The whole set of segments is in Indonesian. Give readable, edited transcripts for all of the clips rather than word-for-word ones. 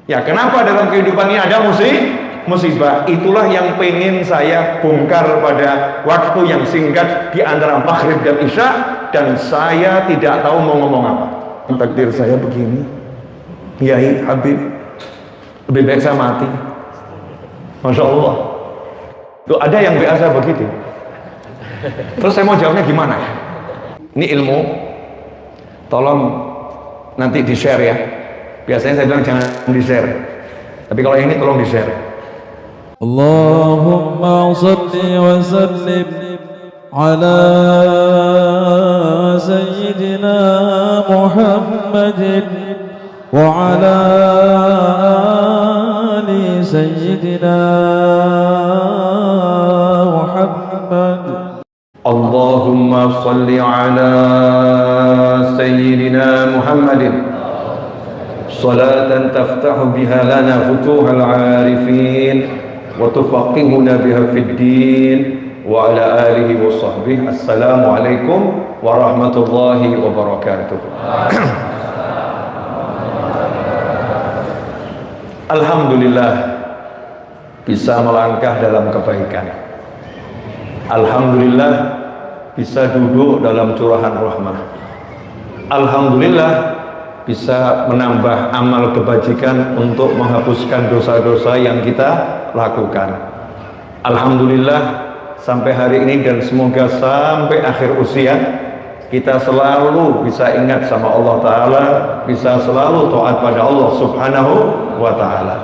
Ya, kenapa dalam kehidupan ini ada musibah? Itulah yang pengen saya bongkar pada waktu yang singkat di antara maghrib dan isya, dan saya tidak tahu mau ngomong apa. Takdir saya begini, Yai Habib, lebih baik saya mati. Masya Allah. Tuh, ada yang biasa begitu. Terus saya mau jawabnya gimana ya? Ini ilmu, tolong nanti di share ya. Biasanya saya bilang jangan di share, tapi kalau ini tolong di share. Allahumma salli wa sallim ala sayyidina Muhammadin wa ala ali sayyidina Muhammad. Allahumma salli ala sayyidina Muhammadin salatan taftahu biha lana futuhal arifin wa tufaqihuna biha fid din wa ala alihi wa sahbihi. Assalamualaikum warahmatullahi wabarakatuh. Alhamdulillah bisa melangkah dalam kebaikan. Alhamdulillah bisa duduk dalam curahan rahmah. Alhamdulillah bisa menambah amal kebajikan untuk menghapuskan dosa-dosa yang kita lakukan. Alhamdulillah sampai hari ini dan semoga sampai akhir usia kita selalu bisa ingat sama Allah Ta'ala, bisa selalu taat pada Allah Subhanahu wa Ta'ala.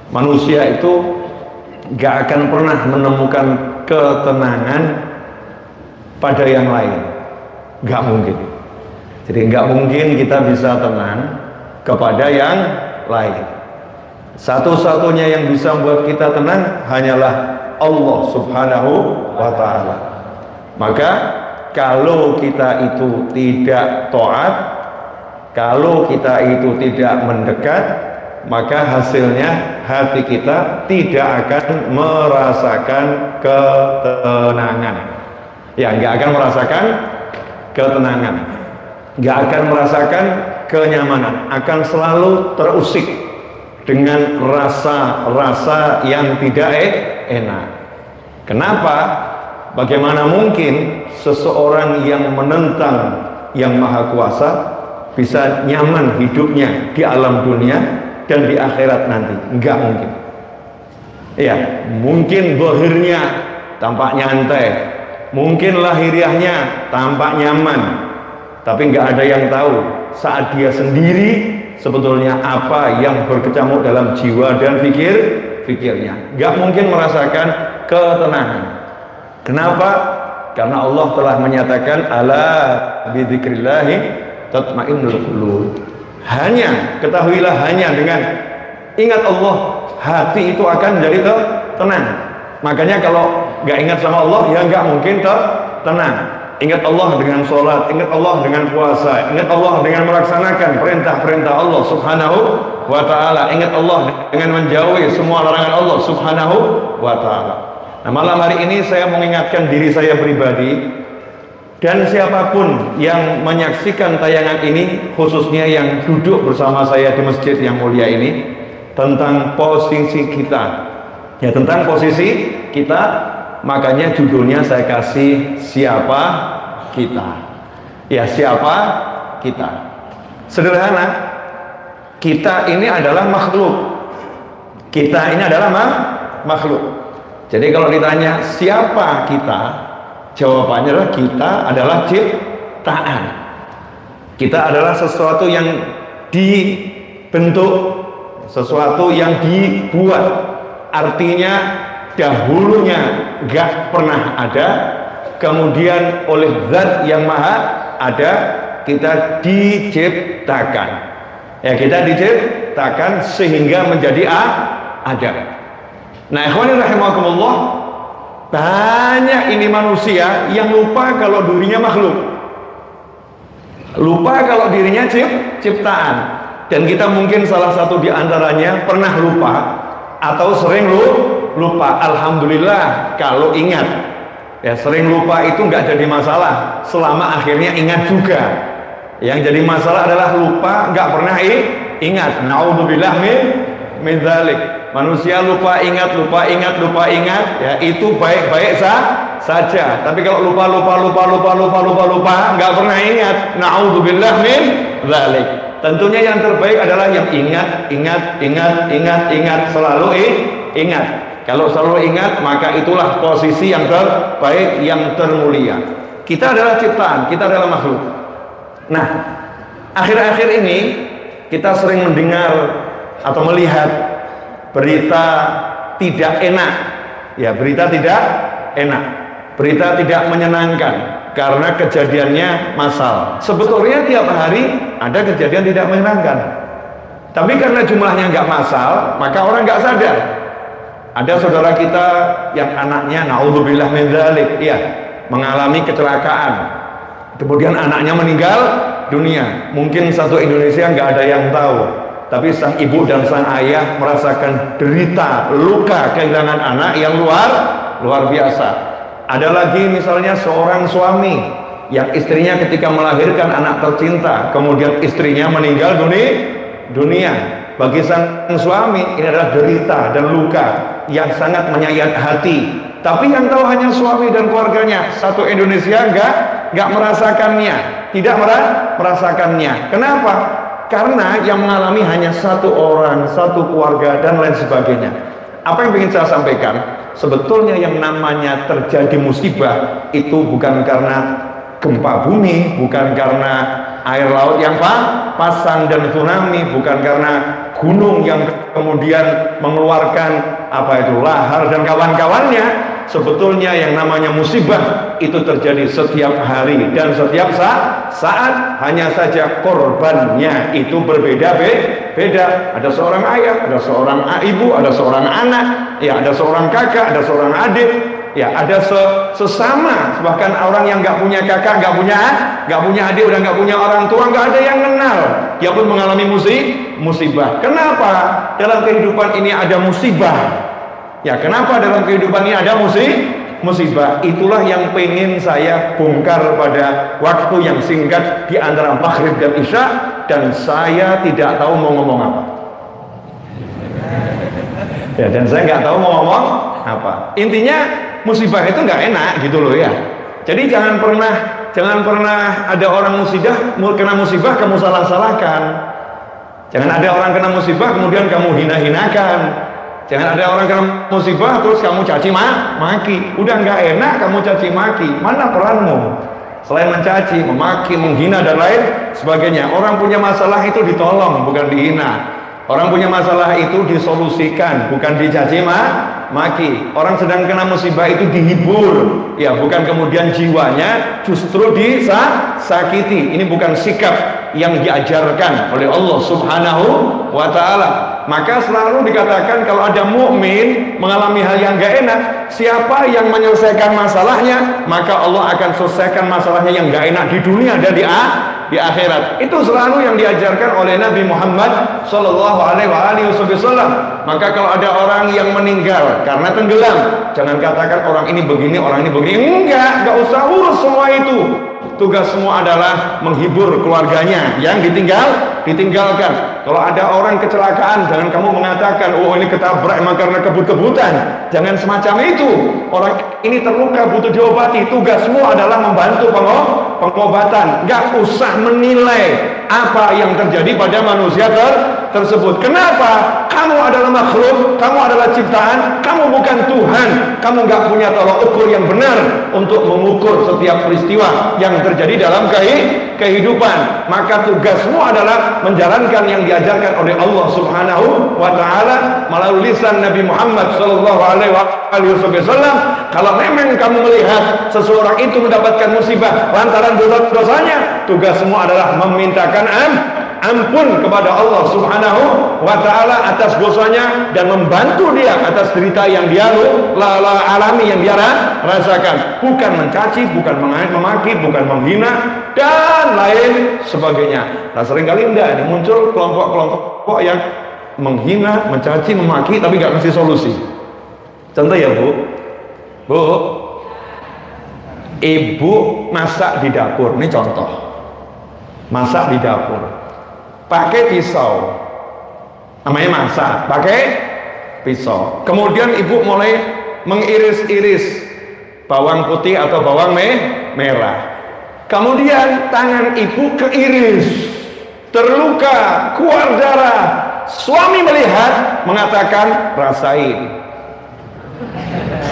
Manusia itu gak akan pernah menemukan ketenangan pada yang lain, gak mungkin. Jadi nggak mungkin kita bisa tenang kepada yang lain. Satu-satunya yang bisa membuat kita tenang hanyalah Allah Subhanahu wa Ta'ala. Maka kalau kita itu tidak taat, kalau kita itu tidak mendekat, maka hasilnya hati kita tidak akan merasakan ketenangan. Ya, nggak akan merasakan ketenangan, nggak akan merasakan kenyamanan, akan selalu terusik dengan rasa-rasa yang tidak enak. Kenapa? Bagaimana mungkin seseorang yang menentang yang maha kuasa bisa nyaman hidupnya di alam dunia dan di akhirat nanti? Enggak mungkin. Ya, mungkin zahirnya tampak nyantai, mungkin lahiriahnya tampak nyaman, tapi nggak ada yang tahu saat dia sendiri sebetulnya apa yang berkecamuk dalam jiwa dan pikirnya. Nggak mungkin merasakan ketenangan. Kenapa? Karena Allah telah menyatakan ala bidzikrillahi tatmainnul qulub. Hanya, ketahuilah, hanya dengan ingat Allah hati itu akan menjadi tenang. Makanya kalau nggak ingat sama Allah ya nggak mungkin tenang. Ingat Allah dengan sholat, ingat Allah dengan puasa, ingat Allah dengan melaksanakan perintah-perintah Allah Subhanahu wa Ta'ala, ingat Allah dengan menjauhi semua larangan Allah Subhanahu wa Ta'ala. Nah, malam hari ini saya mengingatkan diri saya pribadi dan siapapun yang menyaksikan tayangan ini, khususnya yang duduk bersama saya di masjid yang mulia ini, tentang posisi kita, ya, tentang posisi kita. Makanya judulnya saya kasih siapa kita. Ya, siapa kita. Sederhana, kita ini adalah makhluk. Kita ini adalah makhluk. Jadi kalau ditanya siapa kita, jawabannya adalah kita adalah ciptaan. Kita adalah sesuatu yang dibentuk, sesuatu yang dibuat. Artinya dahulunya gak pernah ada, kemudian oleh zat yang maha ada kita diciptakan. Ya, kita diciptakan sehingga menjadi ada. Nah, ikhwanin rahimakumullah, banyak ini manusia yang lupa kalau dirinya makhluk, lupa kalau dirinya ciptaan. Dan kita mungkin salah satu di antaranya pernah lupa atau sering lupa. Alhamdulillah kalau ingat, ya, sering lupa itu nggak jadi masalah selama akhirnya ingat juga. Yang jadi masalah adalah lupa nggak pernah ingat. Naudzubillah min dzalik. Manusia lupa ingat ya, itu baik-baik saja. Tapi kalau lupa nggak pernah ingat, naudzubillah min dzalik. Tentunya yang terbaik adalah yang ingat, selalu ingat. Kalau selalu ingat, maka itulah posisi yang terbaik, yang termulia. Kita adalah ciptaan, kita adalah makhluk. Nah, akhir-akhir ini kita sering mendengar atau melihat berita tidak enak. Ya, berita tidak enak. Berita tidak menyenangkan karena kejadiannya massal. Sebetulnya tiap hari ada kejadian tidak menyenangkan. Tapi karena jumlahnya nggak massal, maka orang nggak sadar. Ada saudara kita yang anaknya naudzubillah min dzalik, iya, mengalami kecelakaan. Kemudian anaknya meninggal dunia. Mungkin satu Indonesia nggak ada yang tahu, tapi sang ibu dan sang ayah merasakan derita, luka, kehilangan anak yang luar biasa. Ada lagi misalnya seorang suami yang istrinya ketika melahirkan anak tercinta, kemudian istrinya meninggal dunia. Bagi sang suami ini adalah derita dan luka yang sangat menyayat hati. Tapi yang tahu hanya suami dan keluarganya. Satu Indonesia nggak merasakannya, tidak merasakannya. Kenapa? Karena yang mengalami hanya satu orang, satu keluarga, dan lain sebagainya. Apa yang ingin saya sampaikan? Sebetulnya yang namanya terjadi musibah itu bukan karena gempa bumi, bukan karena air laut yang pasang dan tsunami, bukan karena gunung yang kemudian mengeluarkan lahar dan kawan-kawannya. Sebetulnya yang namanya musibah itu terjadi setiap hari dan setiap saat, hanya saja korbannya itu berbeda-beda. Ada seorang ayah, ada seorang ibu, ada seorang anak, ya, ada seorang kakak, ada seorang adik, ya, ada sesama. Bahkan orang yang nggak punya kakak, nggak punya adik, udah nggak punya orang tua, nggak ada yang kenal, dia pun mengalami musibah. Kenapa dalam kehidupan ini ada musibah? Ya, kenapa dalam kehidupan ini ada musibah? Itulah yang pengen saya bongkar pada waktu yang singkat di antara maghrib dan isya, dan saya tidak tahu mau ngomong apa. Ya, dan saya nggak tahu mau ngomong apa. Intinya musibah itu nggak enak gitu loh ya. Jadi jangan pernah ada orang kena musibah kamu salah-salahkan. Jangan ada orang kena musibah kemudian kamu hina-hinakan. Jangan ada orang kena musibah terus kamu caci maki. Udah nggak enak kamu caci maki. Mana peranmu? Selain mencaci, memaki, menghina dan lain sebagainya. Orang punya masalah itu ditolong, bukan dihina. Orang punya masalah itu disolusikan, bukan dicaci maki. Orang sedang kena musibah itu dihibur, ya, bukan kemudian jiwanya justru disakiti. Ini bukan sikap yang diajarkan oleh Allah Subhanahu wa ta'ala. Maka selalu dikatakan kalau ada mukmin mengalami hal yang gak enak, siapa yang menyelesaikan masalahnya, maka Allah akan selesaikan masalahnya yang gak enak di dunia dan di akhirat. Itu selalu yang diajarkan oleh Nabi Muhammad sallallahu alaihi wasallam. Maka kalau ada orang yang meninggal karena tenggelam, jangan katakan orang ini begini, orang ini begini. Enggak usah urus semua itu. Tugas semua adalah menghibur keluarganya yang ditinggalkan. Kalau ada orang kecelakaan, jangan kamu mengatakan, oh ini ketabrak emang karena kebut-kebutan. Jangan semacam itu. Orang ini terluka butuh diobati. Tugasmu adalah membantu pengobatan. Gak usah menilai apa yang terjadi pada manusia tersebut. Kenapa? Kamu adalah makhluk, kamu adalah ciptaan, kamu bukan Tuhan. Kamu gak punya tolak ukur yang benar untuk mengukur setiap peristiwa yang terjadi dalam kehidupan. Maka tugasmu adalah menjalankan yang diajarkan oleh Allah Subhanahu wa ta'ala melalui lisan Nabi Muhammad sallallahu alaihi wasallam. Kalau memang kamu melihat seseorang itu mendapatkan musibah lantaran dosa-dosanya, tugasmu adalah memintakan ampun kepada Allah Subhanahu wa ta'ala atas dosanya dan membantu dia atas derita yang dia alami, yang dia rasakan. Bukan mencaci, bukan memaki, bukan menghina dan lain sebagainya. Nah, seringkali ini muncul kelompok-kelompok yang menghina, mencaci, memaki tapi gak ngasih solusi. Contoh ya Bu, ibu masak di dapur, ini contoh. Masak di dapur pakai pisau, namanya masak, pakai pisau. Kemudian ibu mulai mengiris-iris bawang putih atau bawang merah. Kemudian tangan ibu keiris, terluka, keluar darah. Suami melihat, mengatakan, rasain.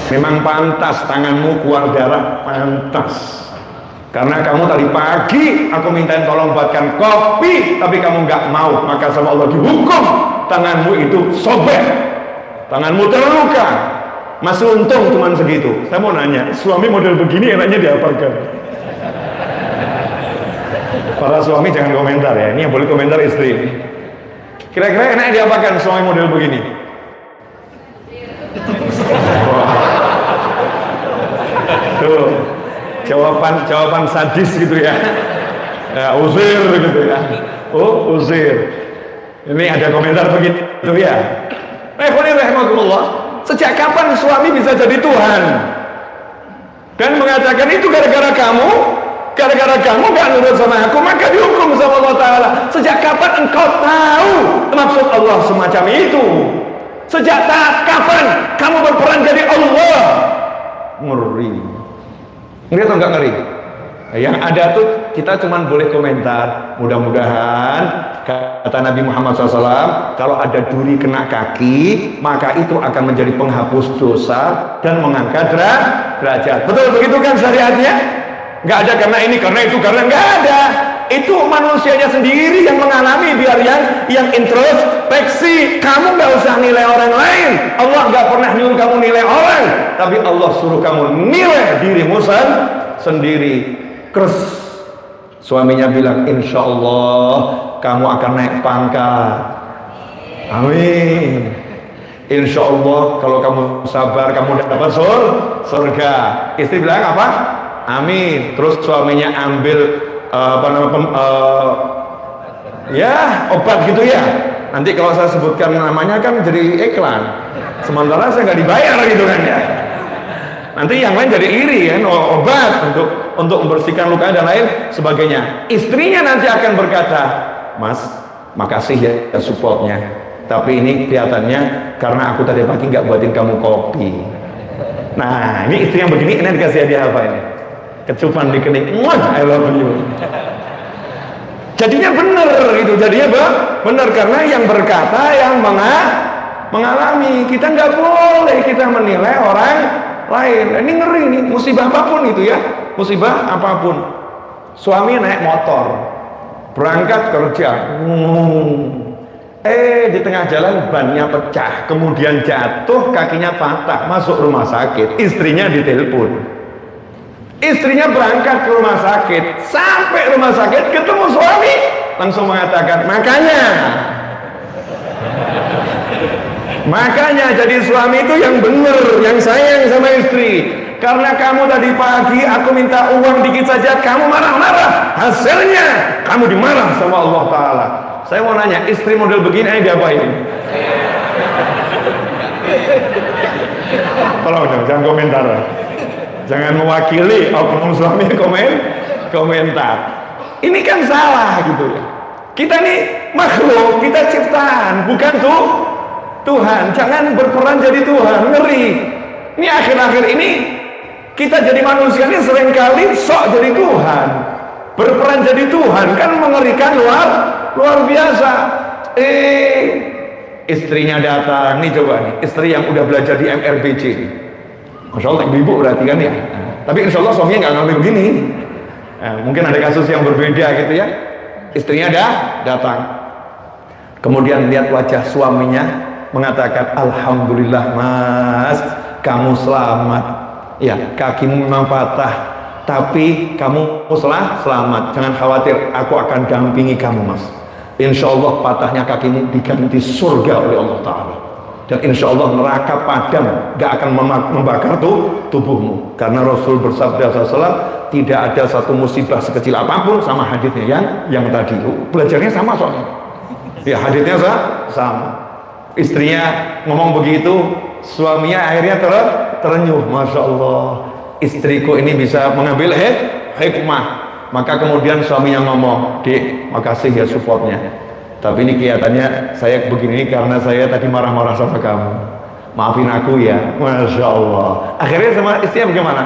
Memang pantas tanganmu keluar darah, pantas. Karena kamu tadi pagi aku mintain tolong buatkan kopi, tapi kamu nggak mau, maka sama Allah dihukum. Tanganmu itu sobek, tanganmu terluka. Masih untung cuman segitu. Saya mau nanya, suami model begini enaknya diapakan? Para suami jangan komentar ya, ini yang boleh komentar istri. Kira-kira enaknya diapakan suami model begini? Tuh, jawaban sadis gitu ya. Ya, usir gitu ya. Oh, usir. Ini ada komentar begitu ya. Rahimahumullah. Sejak kapan suami bisa jadi Tuhan? Dan mengatakan itu gara-gara kamu gak nurut sama aku, maka dihukum sama Allah Ta'ala. Sejak kapan engkau tahu maksud Allah semacam itu? Sejak kapan kamu berperan jadi Allah? Ngeri. Ngeri atau enggak ngeri? Yang ada tuh kita cuman boleh komentar. Mudah-mudahan kata Nabi Muhammad SAW, kalau ada duri kena kaki, maka itu akan menjadi penghapus dosa dan mengangkat derajat. Betul begitu kan syariatnya? Nggak ada karena ini, karena itu, karena nggak ada. Itu manusianya sendiri yang mengalami, biar yang introspeksi. Kamu nggak usah nilai orang lain. Allah nggak pernah nyuruh kamu nilai orang, tapi Allah suruh kamu nilai dirimu sendiri. Kers. Suaminya bilang, insya Allah kamu akan naik pangkat. Amin. Insya Allah kalau kamu sabar kamu dapat surga. Istri bilang apa? Amin. Terus suaminya ambil obat gitu ya. Nanti kalau saya sebutkan namanya kan jadi iklan. Sementara saya nggak dibayar gitu kan ya. Nanti yang lain jadi iri kan, obat untuk membersihkan luka dan lain sebagainya. Istrinya nanti akan berkata, Mas, makasih ya supportnya. Tapi ini kelihatannya karena aku tadi pagi nggak buatin kamu kopi. Nah, ini istri yang begini, ini dikasih hadiah apa ini? Kecupan di kening, I love you. Jadinya benar gitu, jadinya benar karena yang berkata yang mengalami. Kita nggak boleh kita menilai orang lain. Ini ngeri nih, musibah apapun itu ya, musibah apapun. Suami naik motor, berangkat kerja, di tengah jalan bannya pecah, kemudian jatuh, kakinya patah, masuk rumah sakit. Istrinya ditelepon. Istrinya berangkat ke rumah sakit, sampai rumah sakit ketemu suami, langsung mengatakan, makanya jadi suami itu yang benar, yang sayang sama istri. Karena kamu tadi pagi aku minta uang dikit saja, kamu marah-marah, hasilnya kamu dimarah sama Allah Ta'ala. Saya mau nanya, istri model begini diapain? Tolong dong, jangan komentar. Jangan mewakili oknum suami komentar. Ini kan salah gitu ya. Kita nih makhluk, kita ciptaan, bukan Tuhan. Jangan berperan jadi Tuhan, ngeri. Ini akhir-akhir ini kita jadi manusia ini seringkali sok jadi Tuhan. Berperan jadi Tuhan kan mengerikan luar biasa. Istrinya datang nih, coba nih, istri yang udah belajar di MRBC. Masya Allah, ibu berarti kan ya. Tapi insya Allah suaminya nggak ngambil begini. Mungkin ada kasus yang berbeda gitu ya. Istrinya datang. Kemudian lihat wajah suaminya, mengatakan, Alhamdulillah Mas, kamu selamat. Ya, kakimu memang patah, tapi kamu selamat. Jangan khawatir, aku akan dampingi kamu Mas. Insya Allah patahnya kakimu diganti surga oleh Allah Ta'ala. Dan insya Allah neraka padam, gak akan membakar tubuhmu. Karena Rasul bersabda SAW, tidak ada satu musibah sekecil apapun, sama hadisnya yang tadi. Belajarnya sama soalnya. Ya, hadisnya sama. Istrinya ngomong begitu, suaminya akhirnya terenyuh. Masya Allah, istriku ini bisa mengambil hikmah. Maka kemudian suaminya ngomong, Dek, makasih ya supportnya. Tapi ini kelihatannya saya begini karena saya tadi marah-marah sama kamu. Maafin aku ya. Masya Allah. Akhirnya sama istrinya bagaimana?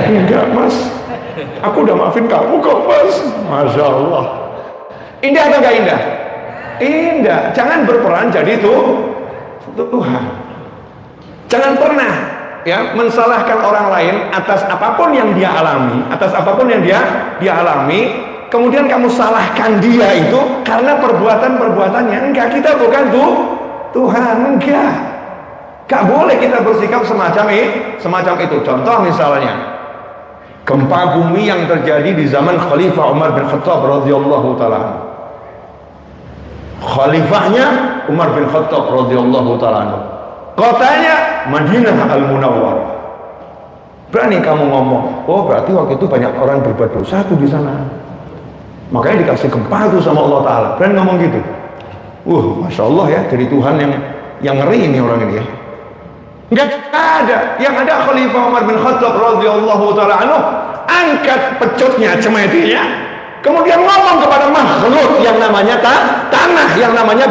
Enggak mas, aku udah maafin kamu kok mas. Masya Allah. Indah atau enggak indah? Indah. Jangan berperan jadi Tuhan. Jangan pernah ya mensalahkan orang lain atas apapun yang dia alami, kemudian kamu salahkan dia itu karena perbuatan-perbuatannya. Enggak, kita bukan Tuhan, enggak. Gak boleh kita bersikap semacam itu. Contoh misalnya gempa bumi yang terjadi di zaman Khalifah Umar bin Khattab radhiyallahu taala. Khalifahnya Umar bin Khattab radhiyallahu taala. Kotanya Madinah Al-Munawwarah. Berani kamu ngomong, oh berarti waktu itu banyak orang berbuat dosa tuh di sana. Makanya dikasih gempa itu sama Allah Taala. Berani ngomong gitu. Masya Allah ya, jadi Tuhan yang ngeri ini orang ini ya. Enggak ada. Yang ada Khalifah Umar bin Khattab radhiyallahu taala anhu angkat pecutnya, cemetinya, kemudian ngomong kepada makhluk yang namanya tanah, yang namanya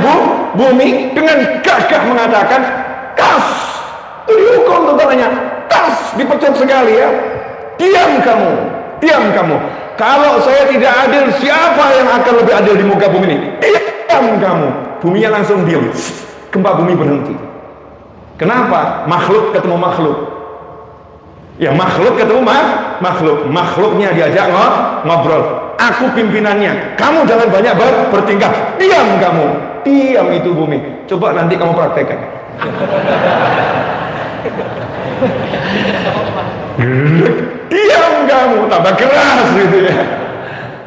bumi, dengan gagah mengatakan, "Tas, dihukum tentaranya, tas, dipecut sekali ya. Diam kamu. Kalau saya tidak adil, siapa yang akan lebih adil di muka bumi ini? Diam kamu." Buminya langsung diam. Gempa bumi berhenti. Kenapa? Makhluk ketemu makhluk. Ya makhluk ketemu makhluk. Makhluknya diajak ngobrol. Aku pimpinannya. Kamu jangan banyak bertingkah. Diam kamu. Diam itu bumi. Coba nanti kamu praktekkan. Diam kamu. Tambah keras gitu ya.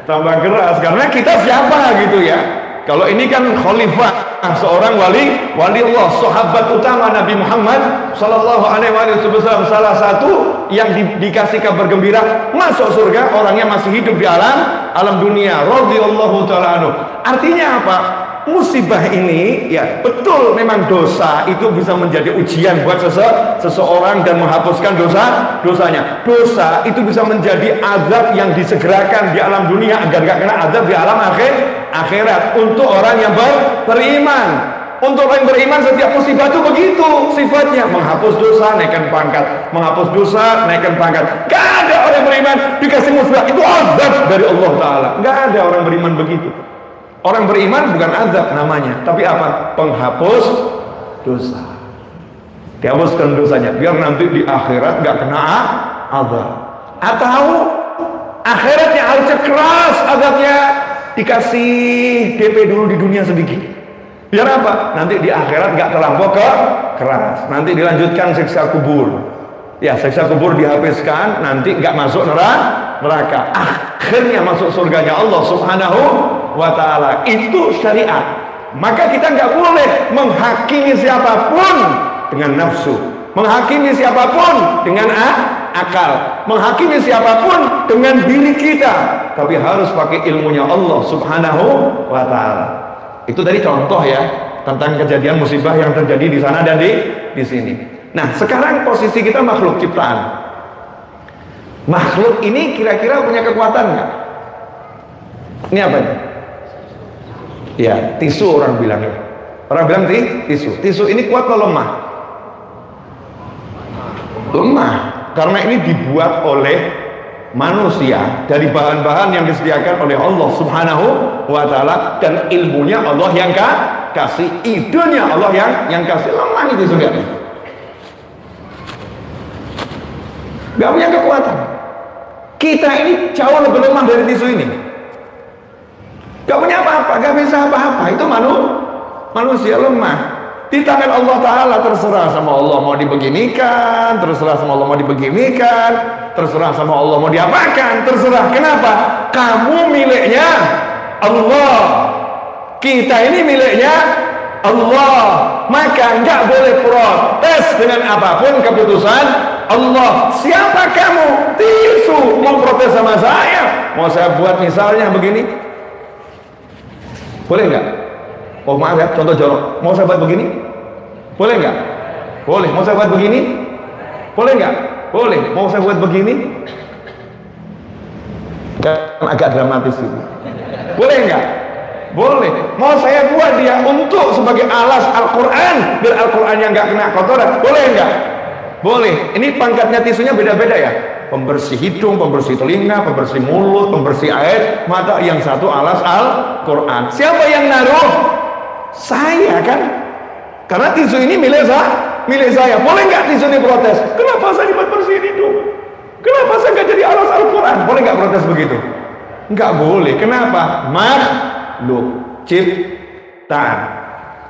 Tambah keras. Karena kita siapa gitu ya. Kalau ini kan khalifah, seorang wali Allah, sahabat utama Nabi Muhammad sallallahu alaihi wasallam, salah satu yang dikasih kabar gembira masuk surga, orangnya masih hidup di alam dunia, radhiyallahu taala anhu. Artinya apa? Musibah ini ya betul, memang dosa itu bisa menjadi ujian buat seseorang dan menghapuskan dosanya. Dosa itu bisa menjadi azab yang disegerakan di alam dunia agar gak kena azab di alam akhirat untuk orang yang beriman. Untuk orang yang beriman setiap musibah itu begitu sifatnya, menghapus dosa, naikkan pangkat, menghapus dosa, naikkan pangkat. Gak ada orang beriman dikasih musibah itu azab dari Allah Ta'ala. Gak ada orang beriman begitu. Orang beriman bukan azab namanya, tapi apa? Penghapus dosa. Dihapuskan dosanya biar nanti di akhirat gak kena azab. Atau akhiratnya harus keras azabnya, dikasih DP dulu di dunia sedikit. Biar apa? Nanti di akhirat gak terlampau keras. Nanti dilanjutkan siksa kubur. Ya, siksa kubur dihabiskan, nanti gak masuk neraka. Akhirnya masuk surganya Allah Subhanahu wa ta'ala. Itu syariat. Maka kita nggak boleh menghakimi siapapun dengan nafsu, menghakimi siapapun dengan akal, menghakimi siapapun dengan diri kita, tapi harus pakai ilmunya Allah Subhanahu wa ta'ala. Itu tadi contoh ya tentang kejadian musibah yang terjadi di sana dan di sini. Nah, sekarang posisi kita makhluk ciptaan. Makhluk ini kira-kira punya kekuatan nggak? Ini apa ini? Ya, tisu orang bilang ya. Orang bilang tisu. Tisu ini kuat atau lemah? Lemah. Karena ini dibuat oleh manusia dari bahan-bahan yang disediakan oleh Allah Subhanahu wa ta'ala, dan ilmunya Allah yang kasih, idenya Allah yang kasih. Lemah itu juga. Gak punya kekuatan. Kita ini jauh lebih lemah dari tisu ini. Gak punya apa-apa, gak bisa apa-apa. Itu manusia lemah. Di tangan Allah Ta'ala, terserah sama Allah mau dibeginikan, terserah sama Allah mau dibeginikan, terserah sama Allah mau diapakan, terserah. Kenapa? Kamu miliknya Allah, kita ini miliknya Allah. Maka nggak boleh protes dengan apapun keputusan Allah. Siapa kamu? Tisu mau protes sama saya? Mau saya buat misalnya begini, boleh nggak? Oh maaf ya, contoh jorok. Mau saya buat begini? Boleh nggak? Boleh. Mau saya buat begini? Boleh nggak? Boleh. Mau saya buat begini? Kan agak dramatis itu. Boleh nggak? Boleh. Mau saya buat dia untuk sebagai alas Al-Quran, biar Al-Qurannya nggak kena kotoran, boleh nggak? Boleh. Ini pangkatnya tisunya beda-beda ya. Pembersih hidung, pembersih telinga, pembersih mulut, pembersih air mata. Yang satu alas Al-Quran. Siapa yang naruh? Saya kan. Karena tisu ini milik saya. Boleh nggak tisu ini protes? Kenapa saya dibuat bersihin hidung? Kenapa saya nggak jadi alas Al-Quran? Boleh nggak protes begitu? Nggak boleh. Kenapa? Makhluk ciptaan.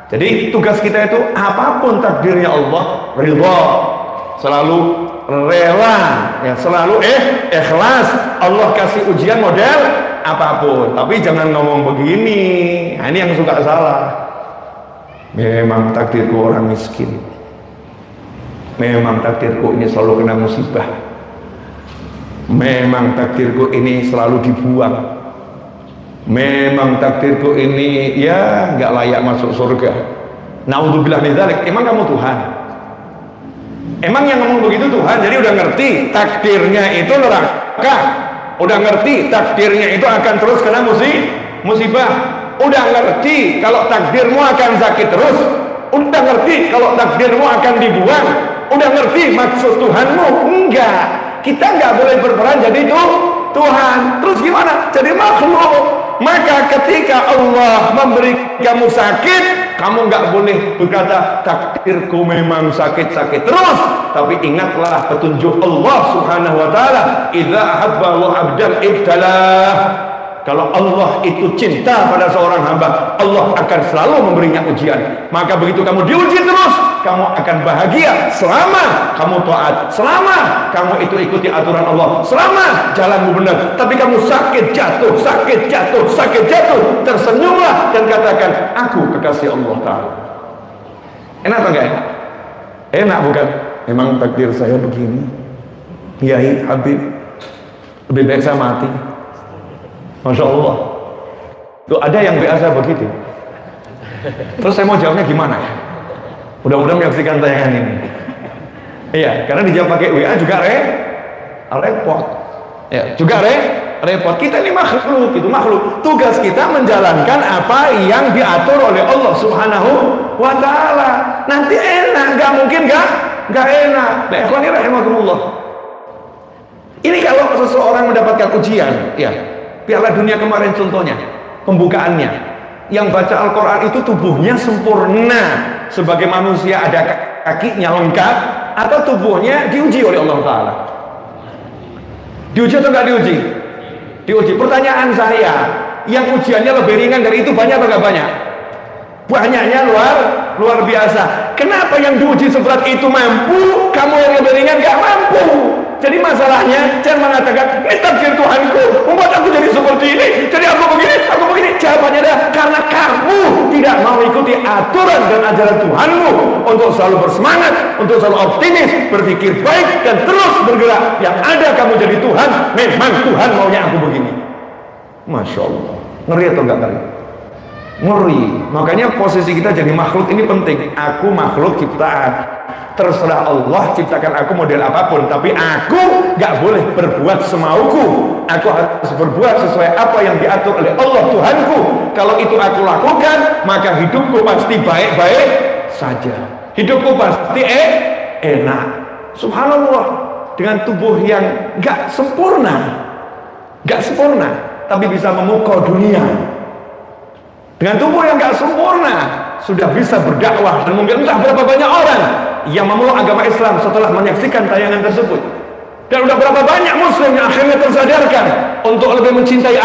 Jadi tugas kita itu apapun takdirnya Allah, ridha, selalu rela, ya, selalu ikhlas. Allah kasih ujian model apapun, tapi jangan ngomong begini. Nah, ini yang suka salah. Memang takdirku orang miskin. Memang takdirku ini selalu kena musibah. Memang takdirku ini selalu dibuang. Memang takdirku ini ya nggak layak masuk surga. Naudzubillah min dzalik. Emang kamu Tuhan? Emang yang ngomong begitu Tuhan? Jadi udah ngerti takdirnya itu neraka. Udah ngerti takdirnya itu akan terus kena musibah. Udah ngerti kalau takdirmu akan sakit terus. Udah ngerti kalau takdirmu akan dibuang. Udah ngerti maksud Tuhanmu? Enggak. Kita nggak boleh berperan jadi Tuhan. Terus gimana? Jadi makhluk. Maka ketika Allah memberi kamu sakit, kamu nggak boleh berkata takdirku memang sakit-sakit terus. Tapi ingatlah petunjuk Allah Subhanahu wa taala, idza ahabba abdan ibtalah. Kalau Allah itu cinta pada seorang hamba, Allah akan selalu memberinya ujian. Maka begitu kamu diuji terus, kamu akan bahagia selama kamu taat, selama kamu itu ikuti aturan Allah, selama jalanmu benar. Tapi kamu sakit jatuh, tersenyumlah dan katakan, aku kekasih Allah Ta'ala. Enak atau enggak enak? Enak bukan? Memang takdir saya begini, Kiai Habib, lebih baik saya mati. Masya Allah. Tuh ada yang biasa begitu. Terus saya mau jawabnya gimana ya? Mudah-mudahan menyaksikan tayangan ini. Iya, karena dijawab pakai WA juga repot. Ya, juga repot. Kita ini makhluk, itu makhluk. Tugas kita menjalankan apa yang diatur oleh Allah Subhanahu wa taala. Nanti enak, nggak mungkin nggak enak. Ikhwani rahimakumullah. Ini kalau seseorang mendapatkan ujian, ya. Piala Dunia kemarin contohnya, pembukaannya, yang baca Al-Quran itu tubuhnya sempurna sebagai manusia, ada kakinya lengkap, atau tubuhnya diuji oleh Allah Ta'ala? Diuji atau nggak diuji? Diuji. Pertanyaan saya, yang ujiannya lebih ringan dari itu banyak atau nggak banyak? Banyaknya luar biasa. Kenapa yang diuji seberat itu mampu, kamu yang lebih ringan nggak mampu? Jadi masalahnya jangan mengatakan ini takdir Tuhanku membuat aku jadi seperti ini, jadi aku begini. Jawabannya adalah karena kamu tidak mau ikuti aturan dan ajaran Tuhanmu untuk selalu bersemangat, untuk selalu optimis, berpikir baik dan terus bergerak. Yang ada kamu jadi Tuhan, memang Tuhan maunya aku begini. Masya Allah. Ngeri atau enggak ngeri? Ngeri. Makanya posisi kita jadi makhluk ini penting. Aku makhluk ciptaan. Terserah Allah ciptakan aku model apapun, tapi aku gak boleh berbuat semauku. Aku harus berbuat sesuai apa yang diatur oleh Allah Tuhanku. Kalau itu aku lakukan, maka hidupku pasti baik-baik saja. Hidupku pasti enak. Subhanallah. Dengan tubuh yang gak sempurna, tapi bisa memukau dunia. Dengan tubuh yang gak sempurna, sudah bisa berdakwah, dan mungkin entah berapa banyak orang yang memeluk agama Islam setelah menyaksikan tayangan tersebut. Dan udah berapa banyak muslim yang akhirnya tersadarkan untuk lebih mencintai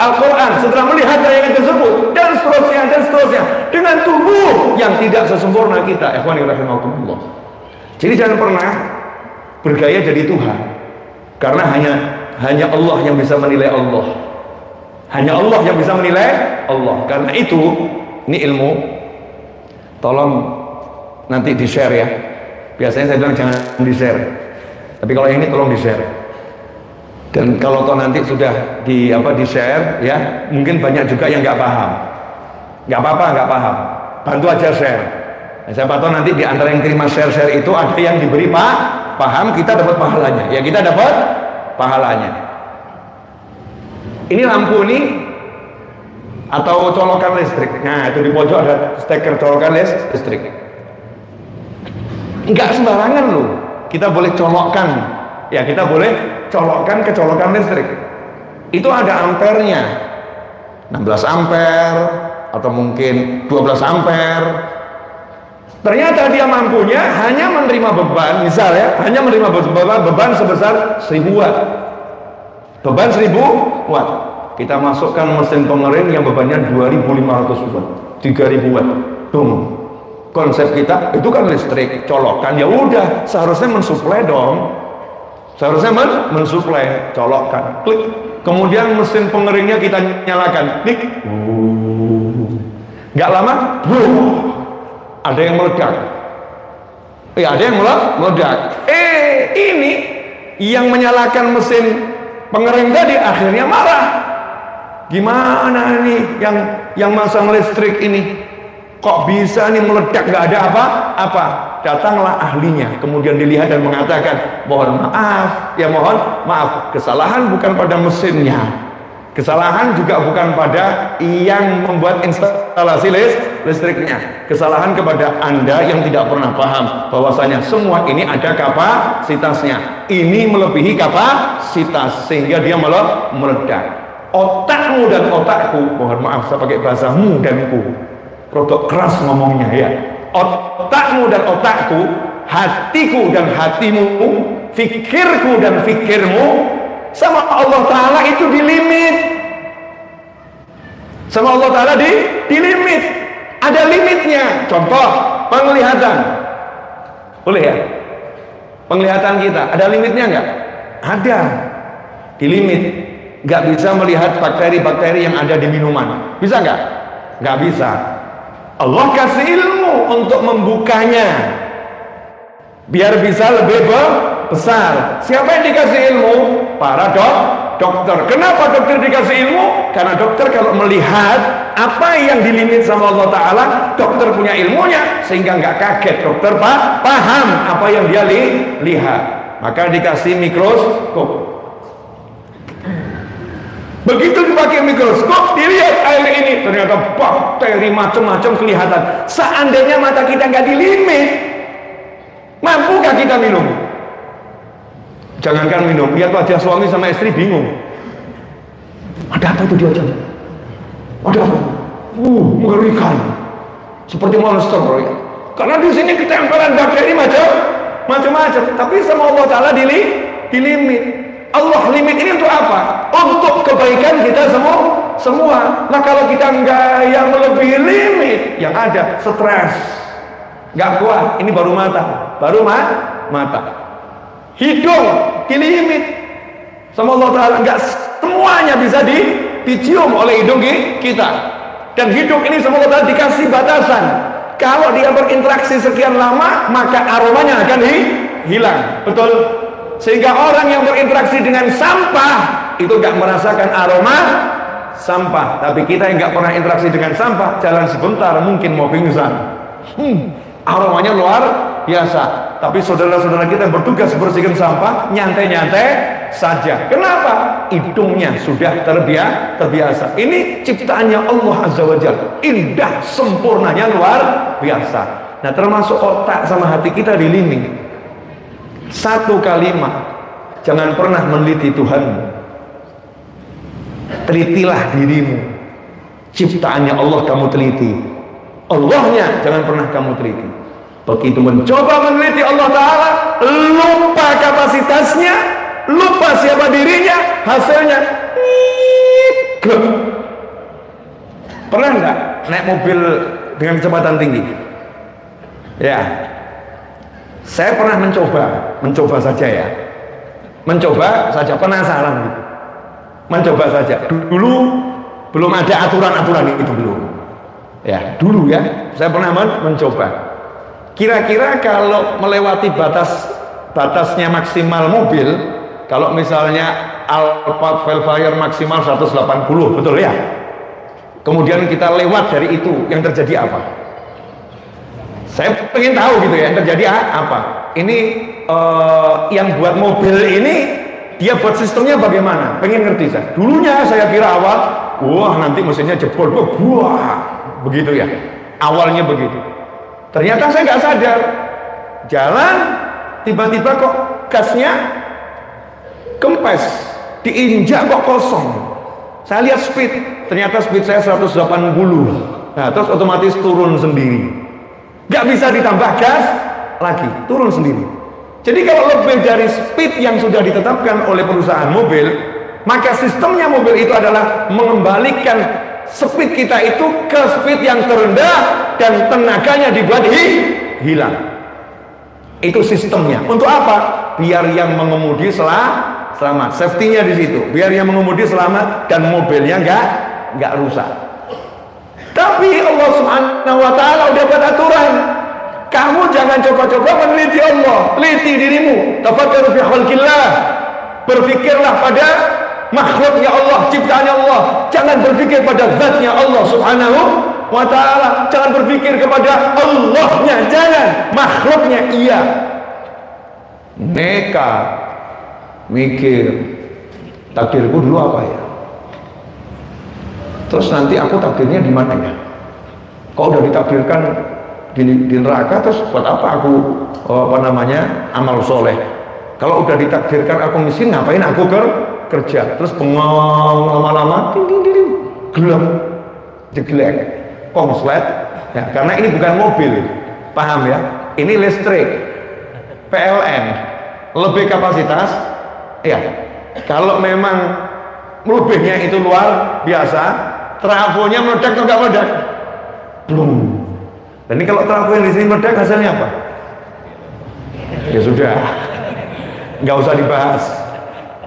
Al-Quran setelah melihat tayangan tersebut, dan seterusnya. Dengan tubuh yang tidak sesempurna kita. Ikhwani rahimakumullah. Jadi jangan pernah bergaya jadi Tuhan, karena hanya Allah yang bisa menilai Allah. Hanya Allah yang bisa menilai Allah. Karena itu, ini ilmu, tolong nanti di-share ya. Biasanya saya bilang jangan di-share, tapi kalau yang ini tolong di-share. Dan kalau toh nanti sudah di-share ya, mungkin banyak juga yang nggak paham. Nggak apa-apa, nggak paham, bantu aja share. Nah, siapa tahu nanti di antara yang terima share itu ada yang diberi paham, kita dapat pahalanya. Ya, kita dapat pahalanya. Ini lampu ini atau colokan listrik. Nah, itu di pojok ada steker colokan listrik. Enggak sembarangan loh. Kita boleh colokkan. Ya, kita boleh colokkan ke colokan listrik. Itu ada ampernya. 16 ampere atau mungkin 12 ampere. Ternyata dia mampunya hanya menerima beban, misalnya hanya menerima beban sebesar 1000 watt. Beban 1000 watt. Kita masukkan mesin pengering yang bebannya 2500 watt, 3000 watt. Boom. Konsep kita itu kan listrik, colokan, ya udah, seharusnya mensuplai dong. Seharusnya mensuplai, colokkan, klik. Kemudian mesin pengeringnya kita nyalakan, klik. Nggak lama, ada yang meledak. Ada yang meledak. Ini yang menyalakan mesin pengering tadi akhirnya marah. Gimana nih yang masang listrik ini? Kok bisa nih meledak, nggak ada apa-apa? Datanglah ahlinya, kemudian dilihat dan mengatakan, mohon maaf, ya mohon maaf, kesalahan bukan pada mesinnya, kesalahan juga bukan pada yang membuat instalasi listriknya, kesalahan kepada Anda yang tidak pernah paham bahwasanya semua ini ada kapasitasnya, ini melebihi kapasitas sehingga dia meledak. Otakmu dan otakku, mohon maaf saya pakai bahasamu dan ku, produk keras ngomongnya ya. Otakmu dan otakku, hatiku dan hatimu, fikirku dan fikirmu sama Allah Ta'ala itu dilimit. Sama Allah Ta'ala dilimit. Ada limitnya. Contoh, penglihatan. Boleh ya? Penglihatan kita, ada limitnya enggak? Ada. Dilimit. Nggak bisa melihat bakteri-bakteri yang ada di minuman. Bisa nggak? Nggak bisa. Allah kasih ilmu untuk membukanya biar bisa lebih besar. Siapa yang dikasih ilmu? Para dokter. Kenapa dokter dikasih ilmu? Karena dokter kalau melihat apa yang dilimit sama Allah Ta'ala, dokter punya ilmunya sehingga nggak kaget. Dokter paham apa yang dia lihat, maka dikasih mikroskop. Begitu dipakai mikroskop, dilihat air ini ternyata bakteri macam-macam kelihatan. Seandainya mata kita nggak dilimit, mampukah kita minum? Jangankan minum, lihat wajah suami sama istri bingung. Ada apa itu di wajahnya? Ada apa? Mengerikan, seperti monster ya. Karena di sini ketempelan bakteri macam-macam. Tapi sama Allah Ta'ala dilimit. Allah limit ini untuk apa? Untuk kebaikan kita semua. Nah kalau kita enggak yang melebihi limit, yang ada stres, nggak kuat. Ini baru mata, mata. Hidung dilimit sama Allah Ta'ala, nggak semuanya bisa dicium oleh hidung kita. Dan hidung ini sama Allah Ta'ala dikasih batasan. Kalau dia berinteraksi sekian lama, maka aromanya akan hilang. Betul? Sehingga orang yang berinteraksi dengan sampah itu gak merasakan aroma sampah. Tapi kita yang gak pernah interaksi dengan sampah, jalan sebentar mungkin mau pingsan. Aromanya luar biasa. Tapi saudara-saudara kita yang bertugas bersihkan sampah, nyantai-nyantai saja. Kenapa? Hidungnya sudah terbiasa. Ini ciptaannya Allah Azza wa Jalla. Indah, sempurnanya luar biasa. Nah termasuk otak sama hati kita dilimit. Satu kalimat, jangan pernah meneliti Tuhanmu. Telitilah dirimu. Ciptaannya Allah kamu teliti, Allahnya jangan pernah kamu teliti. Begitu mencoba meneliti Allah Ta'ala, lupa kapasitasnya, lupa siapa dirinya, hasilnya gleb. Pernah nggak naik mobil dengan kecepatan tinggi? Ya, saya pernah mencoba saja ya, mencoba saja, penasaran gitu, mencoba saja. Dulu belum ada aturan-aturan itu belum. Ya, dulu ya, saya pernah mencoba. Kira-kira kalau melewati batasnya maksimal mobil, kalau misalnya Alphard Velfire maksimal 180, betul ya? Kemudian kita lewat dari itu, yang terjadi apa? Saya pengen tahu gitu ya, yang terjadi apa? Ini yang buat mobil ini, dia buat sistemnya bagaimana? Pengen ngerti saya. Dulunya saya kira awal wah nanti mesinnya jebol, wah begitu ya. Awalnya begitu. Ternyata saya nggak sadar, jalan tiba-tiba kok gasnya kempes, diinjak kok kosong. Saya lihat speed, ternyata speed saya 180. Nah terus otomatis turun sendiri, nggak bisa ditambah gas lagi, turun sendiri. Jadi kalau lebih dari speed yang sudah ditetapkan oleh perusahaan mobil, maka sistemnya mobil itu adalah mengembalikan speed kita itu ke speed yang terendah dan tenaganya dibuat hilang. Itu sistemnya. Untuk apa? Biar yang mengemudi selamat. Safety-nya di situ. Biar yang mengemudi selamat dan mobilnya nggak rusak. Tapi Allah Subhanahu wa taala udah buat aturan. Kamu jangan coba-coba meneliti Allah, teliti dirimu. Tafakkaru fi khalqillah. Berpikirlah pada makhluknya Allah, ciptaannya Allah. Jangan berpikir pada zatnya Allah Subhanahu wa ta'ala. Jangan berpikir kepada Allahnya, jangan. Makhluknya iya. Neka mikir, takdirku dulu apa ya? Terus nanti aku takdirnya di mana ya? Kok udah ditakdirkan di neraka, terus buat apa aku amal soleh? Kalau udah ditakdirkan aku miskin, ngapain aku kerja? Terus bengong lama-lama, gelap, jeglek, konslet. Ya, karena ini bukan mobil, paham ya? Ini listrik, PLN, lebih kapasitas. Ya, kalau memang lebihnya itu luar biasa, trafonya meledak atau nggak meledak? Belum. Dan ini kalau trafo yang di sini meledak, hasilnya apa? Ya sudah, nggak usah dibahas.